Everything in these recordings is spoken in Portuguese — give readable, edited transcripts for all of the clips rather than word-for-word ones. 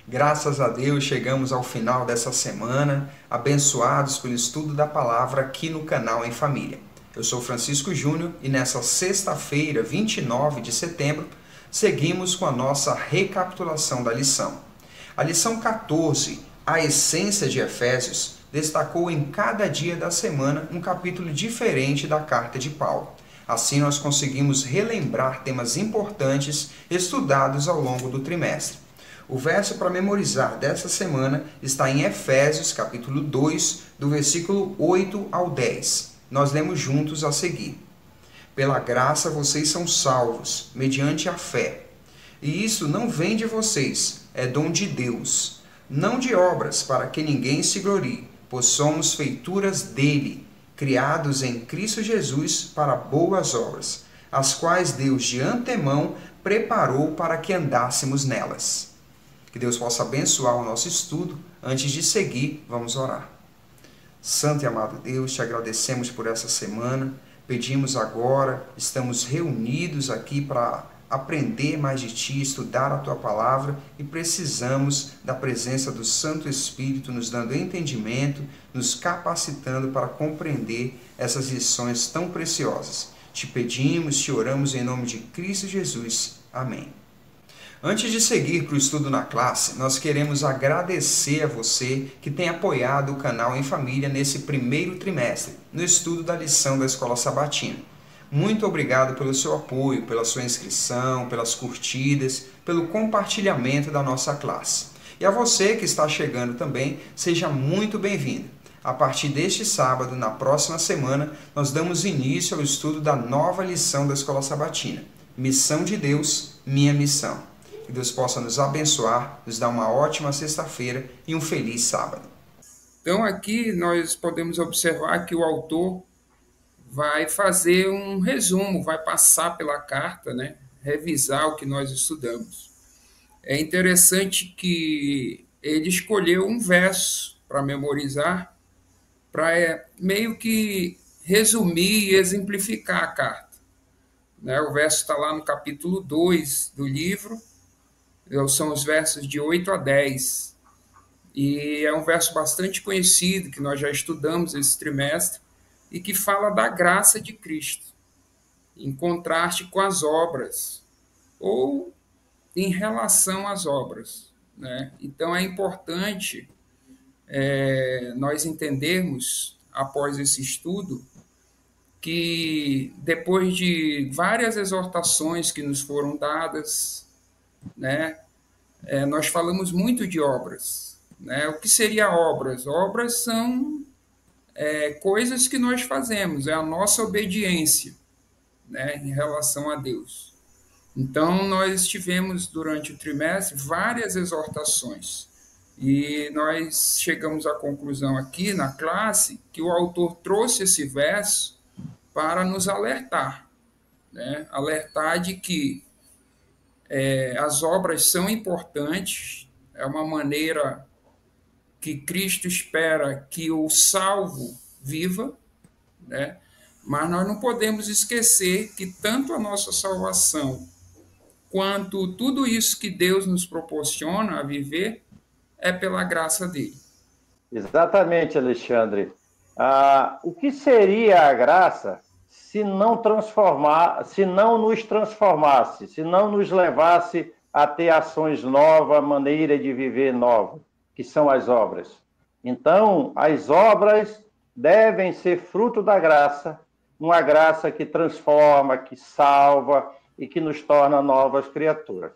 Graças a Deus chegamos ao final dessa semana, abençoados pelo estudo da palavra aqui no canal Em Família. Eu sou Francisco Júnior e nessa sexta-feira, 29 de setembro, seguimos com a nossa recapitulação da lição. A lição 14, a essência de Efésios, destacou em cada dia da semana um capítulo diferente da carta de Paulo. Assim nós conseguimos relembrar temas importantes estudados ao longo do trimestre. O verso para memorizar dessa semana está em Efésios, capítulo 2, do versículo 8 ao 10. Nós lemos juntos a seguir. Pela graça vocês são salvos, mediante a fé. E isso não vem de vocês, é dom de Deus. Não de obras, para que ninguém se glorie, pois somos feituras dele, criados em Cristo Jesus para boas obras, as quais Deus de antemão preparou para que andássemos nelas. Que Deus possa abençoar o nosso estudo. Antes de seguir, vamos orar. Santo e amado Deus, te agradecemos por essa semana. Pedimos agora, estamos reunidos aqui para aprender mais de Ti, estudar a Tua Palavra e precisamos da presença do Santo Espírito nos dando entendimento, nos capacitando para compreender essas lições tão preciosas. Te pedimos, te oramos em nome de Cristo Jesus. Amém. Antes de seguir para o estudo na classe, nós queremos agradecer a você que tem apoiado o canal Em Família nesse primeiro trimestre, no estudo da lição da Escola Sabatina. Muito obrigado pelo seu apoio, pela sua inscrição, pelas curtidas, pelo compartilhamento da nossa classe. E a você que está chegando também, seja muito bem-vindo. A partir deste sábado, na próxima semana, nós damos início ao estudo da nova lição da Escola Sabatina. Missão de Deus, minha missão. Que Deus possa nos abençoar, nos dar uma ótima sexta-feira e um feliz sábado. Então, aqui nós podemos observar que o autor vai fazer um resumo, vai passar pela carta, né? Revisar o que nós estudamos. É interessante que ele escolheu um verso para memorizar, para meio que resumir e exemplificar a carta. Né? O verso está lá no capítulo 2 do livro, são os versos de 8 a 10. E é um verso bastante conhecido, que nós já estudamos esse trimestre, e que fala da graça de Cristo, em contraste com as obras, ou em relação às obras. Né? Então é importante nós entendermos, após esse estudo, que depois de várias exortações que nos foram dadas, né, nós falamos muito de obras. Né? O que seria obras? Obras são coisas que nós fazemos, é a nossa obediência, né, em relação a Deus. Então, nós tivemos durante o trimestre várias exortações e nós chegamos à conclusão aqui na classe que o autor trouxe esse verso para nos alertar, né? Alertar de que as obras são importantes, é uma maneira que Cristo espera que o salvo viva, né? Mas nós não podemos esquecer que tanto a nossa salvação quanto tudo isso que Deus nos proporciona a viver é pela graça dele. Exatamente, Alexandre. O que seria a graça se não se não nos transformasse, se não nos levasse a ter ações novas, maneira de viver nova, que são as obras? Então, as obras devem ser fruto da graça, uma graça que transforma, que salva e que nos torna novas criaturas.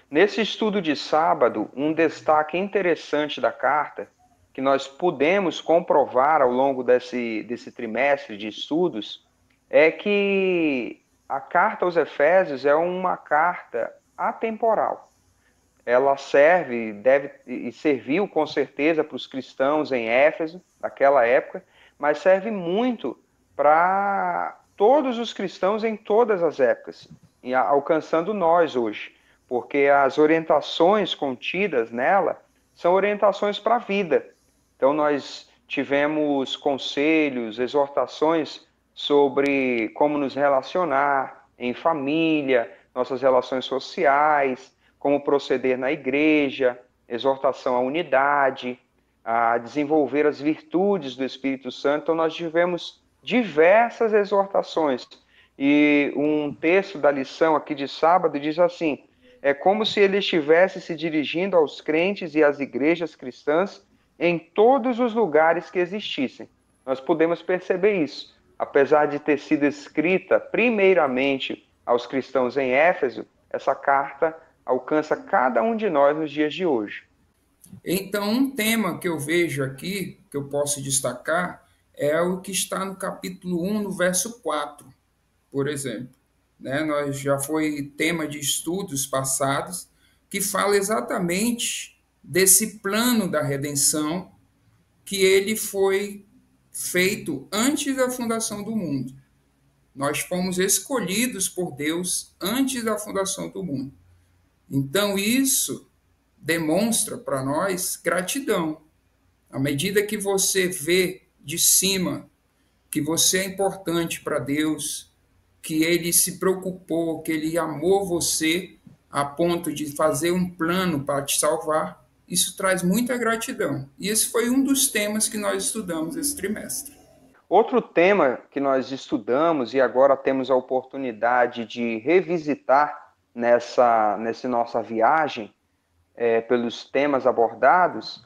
Nesse estudo de sábado, um destaque interessante da carta, que nós pudemos comprovar ao longo desse trimestre de estudos, é que a carta aos Efésios é uma carta atemporal. Ela serve, deve e serviu com certeza para os cristãos em Éfeso, naquela época, mas serve muito para todos os cristãos em todas as épocas, e alcançando nós hoje, porque as orientações contidas nela são orientações para a vida. Então nós tivemos conselhos, exortações sobre como nos relacionar em família, nossas relações sociais, como proceder na igreja, exortação à unidade, a desenvolver as virtudes do Espírito Santo. Então, nós tivemos diversas exortações. E um texto da lição aqui de sábado diz assim: é como se ele estivesse se dirigindo aos crentes e às igrejas cristãs em todos os lugares que existissem. Nós podemos perceber isso. Apesar de ter sido escrita primeiramente aos cristãos em Éfeso, essa carta alcança cada um de nós nos dias de hoje. Então, um tema que eu vejo aqui, que eu posso destacar, é o que está no capítulo 1, no verso 4, por exemplo. Né? Já foi tema de estudos passados, que fala exatamente desse plano da redenção, que ele foi feito antes da fundação do mundo. Nós fomos escolhidos por Deus antes da fundação do mundo. Então, isso demonstra para nós gratidão. À medida que você vê de cima que você é importante para Deus, que Ele se preocupou, que Ele amou você a ponto de fazer um plano para te salvar, isso traz muita gratidão. E esse foi um dos temas que nós estudamos esse trimestre. Outro tema que nós estudamos e agora temos a oportunidade de revisitar nessa nossa viagem, pelos temas abordados,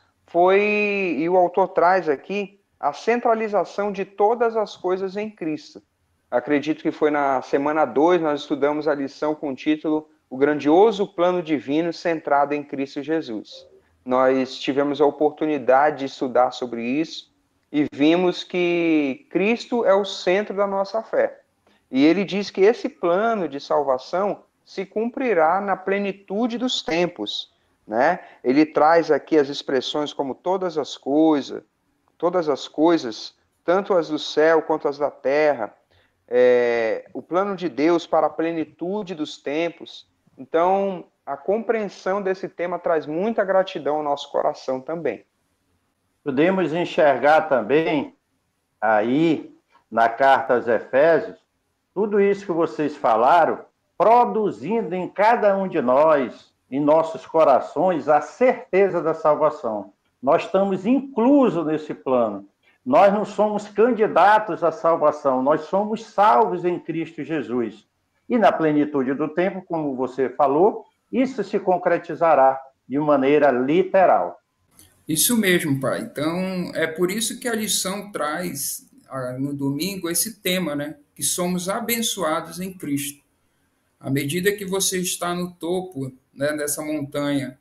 e o autor traz aqui, a centralização de todas as coisas em Cristo. Acredito que foi na semana 2, nós estudamos a lição com o título O Grandioso Plano Divino Centrado em Cristo Jesus. Nós tivemos a oportunidade de estudar sobre isso e vimos que Cristo é o centro da nossa fé. E ele diz que esse plano de salvação se cumprirá na plenitude dos tempos, né? Ele traz aqui as expressões como todas as coisas, tanto as do céu quanto as da terra, o plano de Deus para a plenitude dos tempos. Então, a compreensão desse tema traz muita gratidão ao nosso coração também. Podemos enxergar também aí na carta aos Efésios tudo isso que vocês falaram, produzindo em cada um de nós, em nossos corações, a certeza da salvação. Nós estamos inclusos nesse plano. Nós não somos candidatos à salvação, nós somos salvos em Cristo Jesus. E na plenitude do tempo, como você falou, isso se concretizará de maneira literal. Isso mesmo, pai. Então, é por isso que a lição traz, no domingo, esse tema, né? Que somos abençoados em Cristo. À medida que você está no topo, né, dessa montanha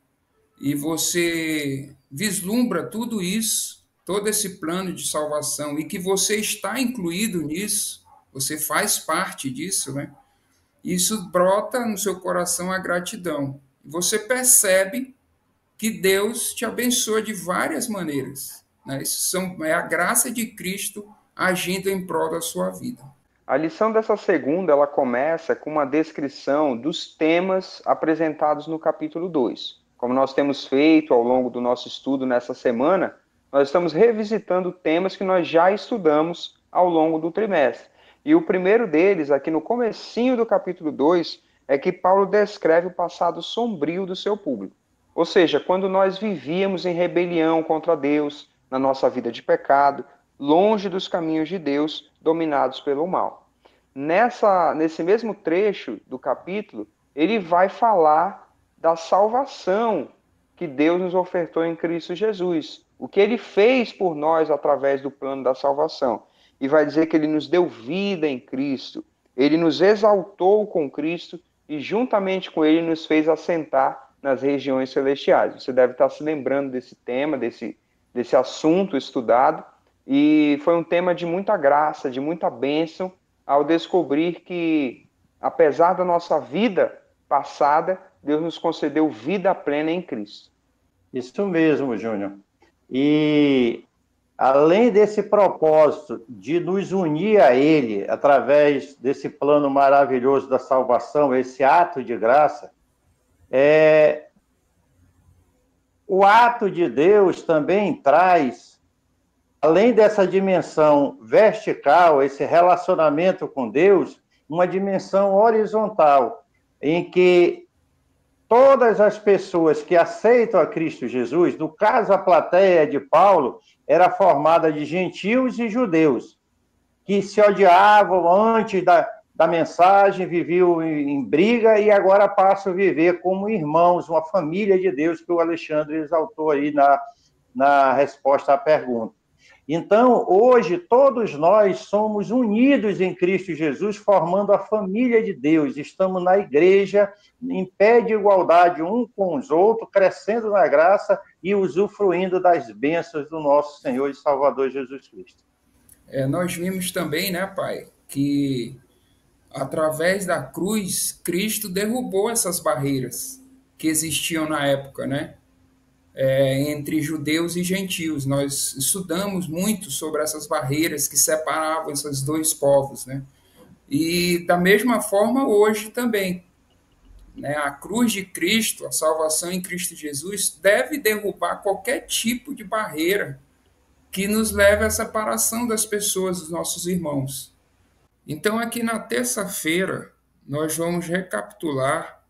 e você vislumbra tudo isso, todo esse plano de salvação, e que você está incluído nisso, você faz parte disso, né? Isso brota no seu coração a gratidão. Você percebe que Deus te abençoa de várias maneiras, né? É a graça de Cristo agindo em prol da sua vida. A lição dessa segunda, ela começa com uma descrição dos temas apresentados no capítulo 2. Como nós temos feito ao longo do nosso estudo nessa semana, nós estamos revisitando temas que nós já estudamos ao longo do trimestre. E o primeiro deles, aqui no comecinho do capítulo 2, é que Paulo descreve o passado sombrio do seu público. Ou seja, quando nós vivíamos em rebelião contra Deus, na nossa vida de pecado, longe dos caminhos de Deus, dominados pelo mal. Nesse mesmo trecho do capítulo, ele vai falar da salvação que Deus nos ofertou em Cristo Jesus, o que ele fez por nós através do plano da salvação. E vai dizer que ele nos deu vida em Cristo, ele nos exaltou com Cristo e juntamente com ele nos fez assentar nas regiões celestiais. Você deve estar se lembrando desse tema, desse assunto estudado, e foi um tema de muita graça, de muita bênção, ao descobrir que, apesar da nossa vida passada, Deus nos concedeu vida plena em Cristo. Isso mesmo, Júnior. E além desse propósito de nos unir a Ele, através desse plano maravilhoso da salvação, esse ato de graça, o ato de Deus também traz, além dessa dimensão vertical, esse relacionamento com Deus, uma dimensão horizontal, em que todas as pessoas que aceitam a Cristo Jesus, no caso a plateia de Paulo, era formada de gentios e judeus, que se odiavam antes da mensagem, viviam em briga e agora passam a viver como irmãos, uma família de Deus, que o Alexandre exaltou aí na resposta à pergunta. Então, hoje, todos nós somos unidos em Cristo Jesus, formando a família de Deus. Estamos na igreja, em pé de igualdade um com os outros, crescendo na graça e usufruindo das bênçãos do nosso Senhor e Salvador Jesus Cristo. Nós vimos também, né, Pai, que através da cruz, Cristo derrubou essas barreiras que existiam na época, né? Entre judeus e gentios. Nós estudamos muito sobre essas barreiras que separavam esses dois povos, né? E da mesma forma hoje também, né? A cruz de Cristo, a salvação em Cristo Jesus, deve derrubar qualquer tipo de barreira que nos leve à separação das pessoas, dos nossos irmãos. Então, aqui na terça-feira, nós vamos recapitular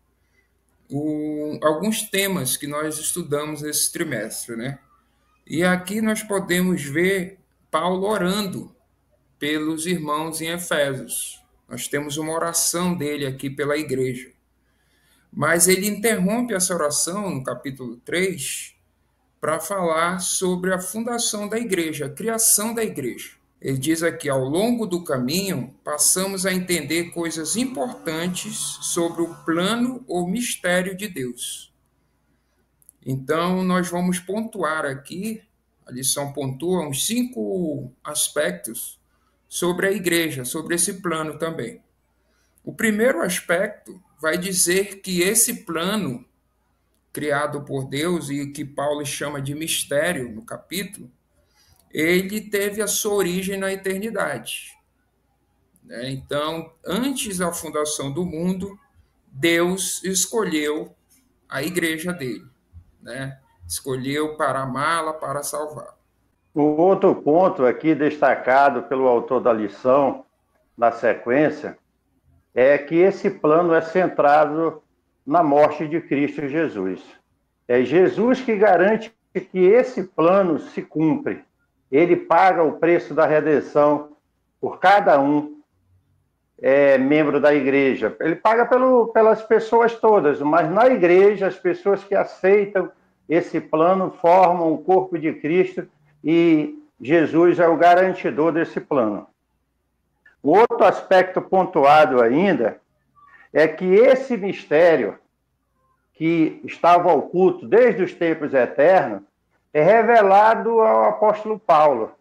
alguns temas que nós estudamos nesse trimestre, né? E aqui nós podemos ver Paulo orando pelos irmãos em Efésios. Nós temos uma oração dele aqui pela igreja. Mas ele interrompe essa oração no capítulo 3 para falar sobre a fundação da igreja, a criação da igreja. Ele diz aqui, ao longo do caminho, passamos a entender coisas importantes sobre o plano ou mistério de Deus. Então, nós vamos pontuar aqui, a lição pontua uns 5 aspectos sobre a igreja, sobre esse plano também. O primeiro aspecto vai dizer que esse plano, criado por Deus e que Paulo chama de mistério no capítulo, ele teve a sua origem na eternidade. Então, antes da fundação do mundo, Deus escolheu a igreja dele, né? Escolheu para amá-la, para salvar. O outro ponto aqui destacado pelo autor da lição, na sequência, é que esse plano é centrado na morte de Cristo Jesus. É Jesus que garante que esse plano se cumpre. Ele paga o preço da redenção por cada um membro da igreja. Ele paga pelas pessoas todas, mas na igreja, as pessoas que aceitam esse plano formam o corpo de Cristo e Jesus é o garantidor desse plano. O outro aspecto pontuado ainda é que esse mistério que estava oculto desde os tempos eternos é revelado ao apóstolo Paulo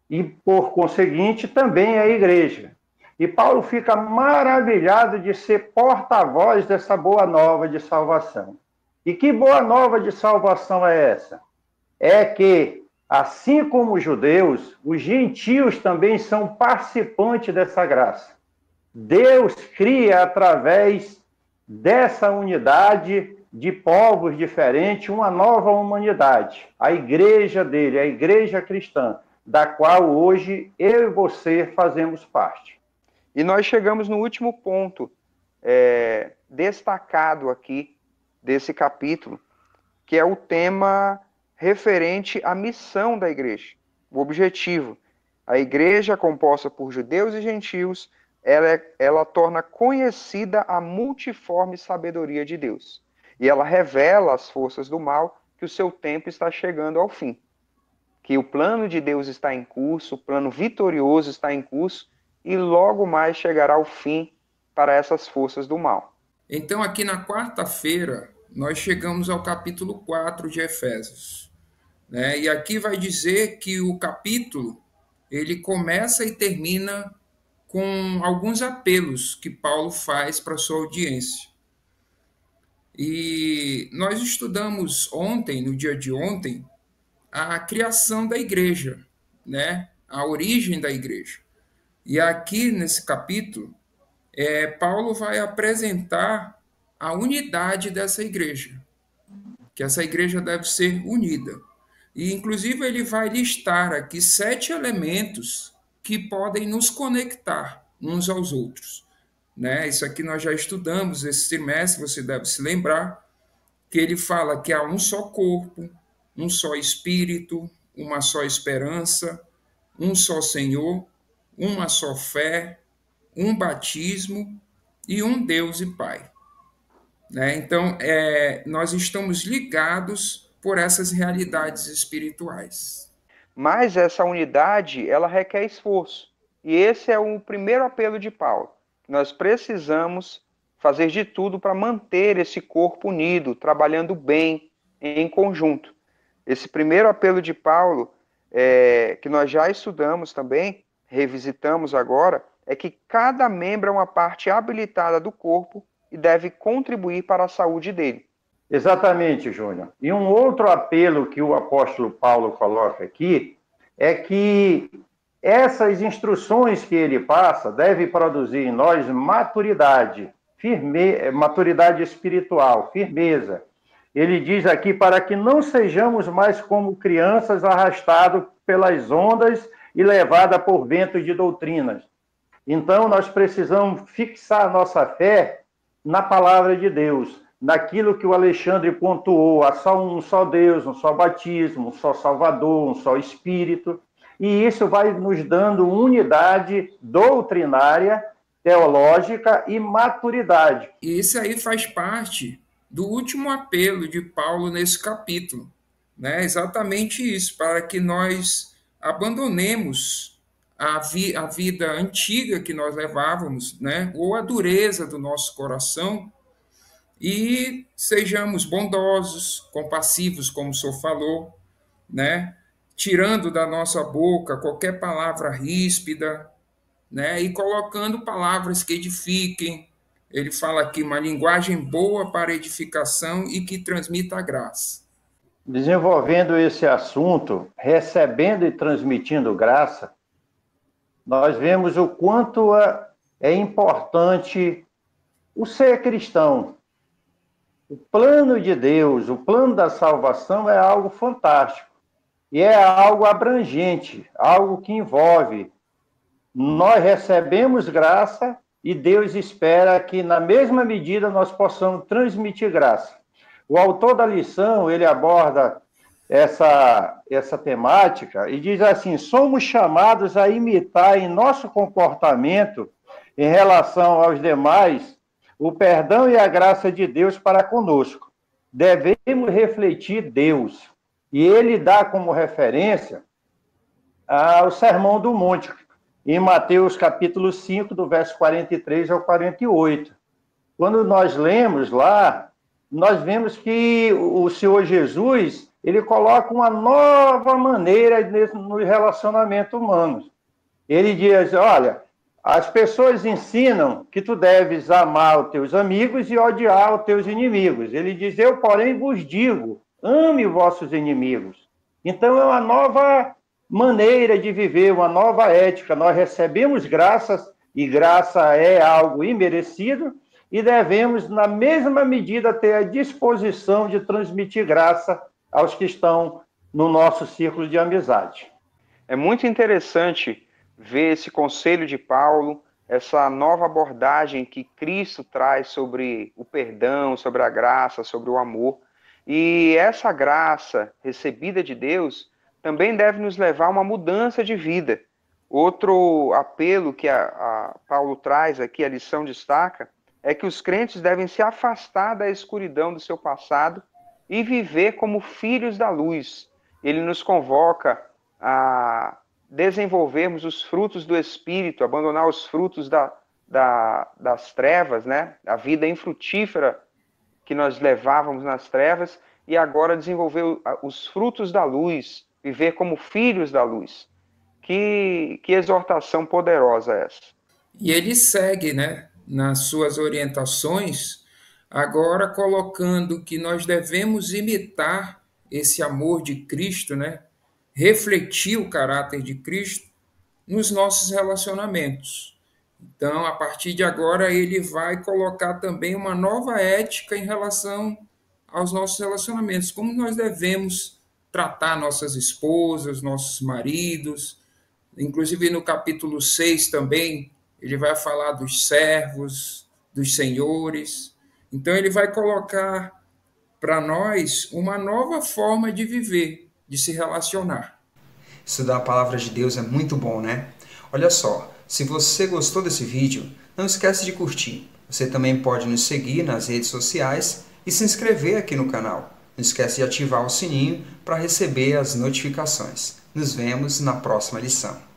e, por conseguinte, também à igreja. E Paulo fica maravilhado de ser porta-voz dessa boa nova de salvação. E que boa nova de salvação é essa? É que, assim como os judeus, os gentios também são participantes dessa graça. Deus cria, através dessa unidade de povos diferentes, uma nova humanidade. A igreja dele, a igreja cristã, da qual hoje eu e você fazemos parte. E nós chegamos no último ponto destacado aqui desse capítulo, que é o tema referente à missão da igreja, o objetivo. A igreja, composta por judeus e gentios, ela torna conhecida a multiforme sabedoria de Deus. E ela revela às forças do mal que o seu tempo está chegando ao fim. Que o plano de Deus está em curso, o plano vitorioso está em curso, e logo mais chegará ao fim para essas forças do mal. Então, aqui na quarta-feira, nós chegamos ao capítulo 4 de Efésios. Né? E aqui vai dizer que o capítulo ele começa e termina com alguns apelos que Paulo faz para a sua audiência. E nós estudamos ontem, no dia de ontem, a criação da igreja, né? A origem da igreja. E aqui nesse capítulo, Paulo vai apresentar a unidade dessa igreja, que essa igreja deve ser unida. E, inclusive, ele vai listar aqui 7 elementos que podem nos conectar uns aos outros. né? Isso aqui nós já estudamos esse trimestre, você deve se lembrar, que ele fala que há um só corpo, um só espírito, uma só esperança, um só Senhor, uma só fé, um batismo e um Deus e Pai. Né? Então, nós estamos ligados por essas realidades espirituais. Mas essa unidade, ela requer esforço. E esse é o primeiro apelo de Paulo. Nós precisamos fazer de tudo para manter esse corpo unido, trabalhando bem, em conjunto. Esse primeiro apelo de Paulo, que nós já estudamos também, revisitamos agora, é que cada membro é uma parte habilitada do corpo e deve contribuir para a saúde dele. Exatamente, Júnior. E um outro apelo que o apóstolo Paulo coloca aqui é que essas instruções que ele passa devem produzir em nós maturidade, maturidade espiritual, firmeza. Ele diz aqui para que não sejamos mais como crianças arrastados pelas ondas e levadas por ventos de doutrinas. Então, nós precisamos fixar a nossa fé na palavra de Deus, naquilo que o Alexandre pontuou, há só um só Deus, um só batismo, um só Salvador, um só Espírito, e isso vai nos dando unidade doutrinária, teológica e maturidade. E isso aí faz parte do último apelo de Paulo nesse capítulo, né? Exatamente isso, para que nós abandonemos a vida antiga que nós levávamos, né? Ou a dureza do nosso coração, e sejamos bondosos, compassivos, como o senhor falou, né? Tirando da nossa boca qualquer palavra ríspida, né? E colocando palavras que edifiquem. Ele fala aqui uma linguagem boa para edificação e que transmita a graça. Desenvolvendo esse assunto, recebendo e transmitindo graça, nós vemos o quanto é importante o ser cristão. O plano de Deus, o plano da salvação é algo fantástico. E é algo abrangente, algo que envolve. Nós recebemos graça e Deus espera que, na mesma medida, nós possamos transmitir graça. O autor da lição, ele aborda essa temática e diz assim: somos chamados a imitar em nosso comportamento, em relação aos demais, o perdão e a graça de Deus para conosco. Devemos refletir Deus. E ele dá como referência o Sermão do Monte, em Mateus capítulo 5, do verso 43 ao 48. Quando nós lemos lá, nós vemos que o Senhor Jesus, ele coloca uma nova maneira no relacionamento humano. Ele diz, olha, as pessoas ensinam que tu deves amar os teus amigos e odiar os teus inimigos. Ele diz, eu, porém, vos digo, ame os vossos inimigos. Então, é uma nova maneira de viver, uma nova ética. Nós recebemos graças, e graça é algo imerecido, e devemos, na mesma medida, ter a disposição de transmitir graça aos que estão no nosso círculo de amizade. É muito interessante ver esse conselho de Paulo, essa nova abordagem que Cristo traz sobre o perdão, sobre a graça, sobre o amor. E essa graça recebida de Deus também deve nos levar a uma mudança de vida. Outro apelo que Paulo traz aqui, a lição destaca, é que os crentes devem se afastar da escuridão do seu passado e viver como filhos da luz. Ele nos convoca a desenvolvermos os frutos do Espírito, abandonar os frutos das trevas, né? A vida infrutífera que nós levávamos nas trevas, e agora desenvolver os frutos da luz, viver como filhos da luz. Que exortação poderosa é essa. E ele segue, né, nas suas orientações, agora colocando que nós devemos imitar esse amor de Cristo, né, refletir o caráter de Cristo nos nossos relacionamentos. Então, a partir de agora, ele vai colocar também uma nova ética em relação aos nossos relacionamentos, como nós devemos tratar nossas esposas, nossos maridos. Inclusive, no capítulo 6 também, ele vai falar dos servos, dos senhores. Então, ele vai colocar para nós uma nova forma de viver, de se relacionar. Estudar a palavra de Deus é muito bom, né? Olha só, se você gostou desse vídeo, não esquece de curtir. Você também pode nos seguir nas redes sociais e se inscrever aqui no canal. Não esquece de ativar o sininho para receber as notificações. Nos vemos na próxima lição.